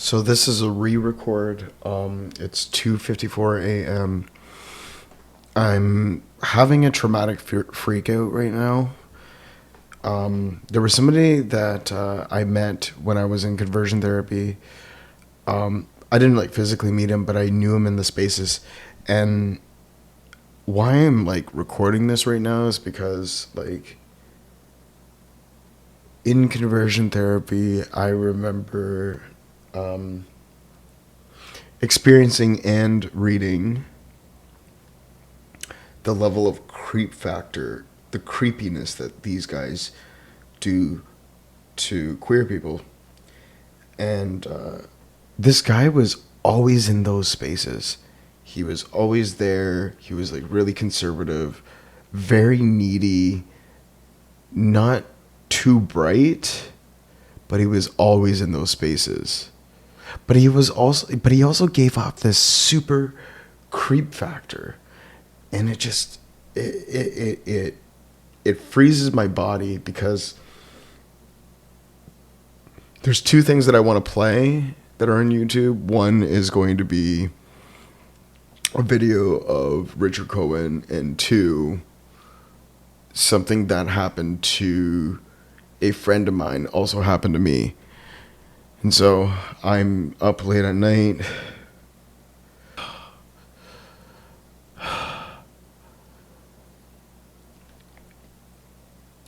So this is a re-record. It's 2:54 a.m. I'm having a traumatic freak out right now. There was somebody that I met when I was in conversion therapy. I didn't like physically meet him, but I knew him in the spaces. And why I'm like recording this right now is because like in conversion therapy, I remember experiencing and reading the level of creep factor, the creepiness that these guys do to queer people. And this guy was always in those spaces. He was always there. He was like really conservative, very needy, not too bright, but he was always in those spaces. But he also gave off this super creep factor, and it freezes my body because there's two things that I want to play that are on YouTube. One is going to be a video of Richard Cohen, and two, something that happened to a friend of mine also happened to me. And so I'm up late at night.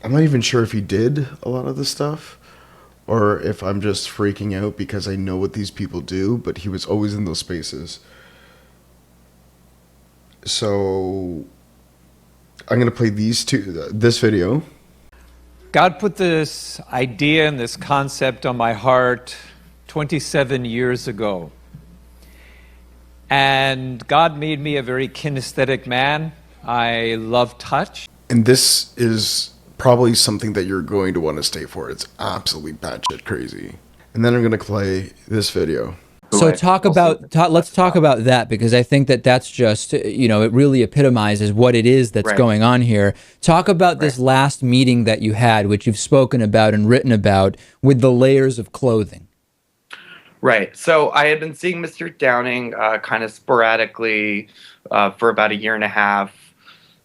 I'm not even sure if he did a lot of this stuff or if I'm just freaking out because I know what these people do, but he was always in those spaces. So I'm going to play this video. God put this idea and this concept on my heart 27 years ago. And God made me a very kinesthetic man. I love touch. And this is probably something that you're going to want to stay for. It's absolutely batshit crazy. And then I'm going to play this video. So let's talk about that, because I think that that's just, it really epitomizes what it is that's going on here. Talk about this last meeting that you had, which you've spoken about and written about, with the layers of clothing. Right. So I had been seeing Mr. Downing kind of sporadically for about a year and a half,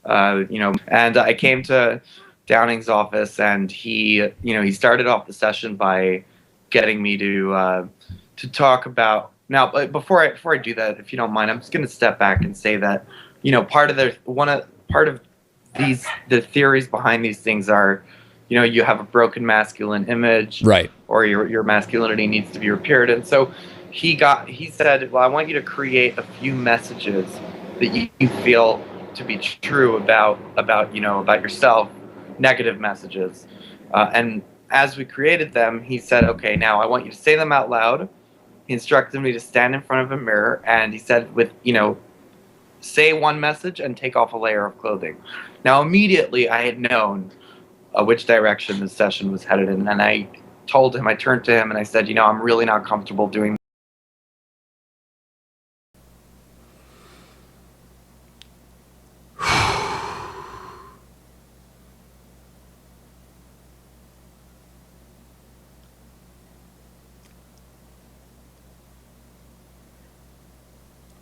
and I came to Downing's office, and he started off the session by getting me to talk about. Now, before I do that, if you don't mind, I'm just going to step back and say that, part of the theories behind these things are, you have a broken masculine image, right, or your masculinity needs to be repaired. And so he said, well, I want you to create a few messages that you feel to be true about yourself, negative messages. And as we created them, he said, okay, now I want you to say them out loud. He instructed me to stand in front of a mirror, and he said, say one message and take off a layer of clothing. Now, immediately I had known which direction the session was headed in, and I turned to him and I said, I'm really not comfortable doing.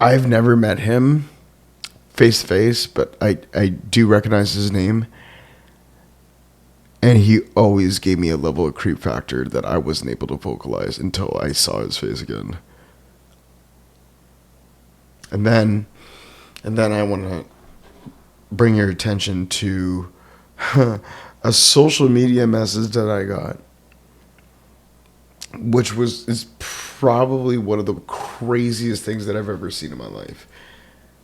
I've never met him face to face, but I do recognize his name. And he always gave me a level of creep factor that I wasn't able to vocalize until I saw his face again. And then I want to bring your attention to a social media message that I got, which is probably one of the craziest things that I've ever seen in my life.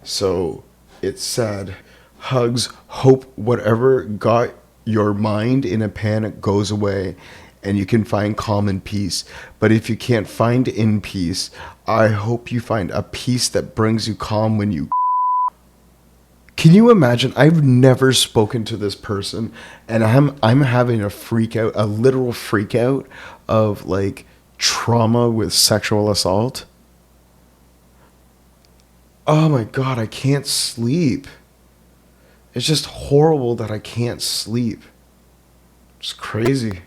So it said, hugs, hope whatever got your mind in a panic goes away and you can find calm and peace. But if you can't find in peace, I hope you find a peace that brings you calm when you. Can you imagine? I've never spoken to this person, and I'm having a freak out, a literal freak out of like trauma with sexual assault. Oh my God, I can't sleep. It's just horrible that I can't sleep. It's crazy.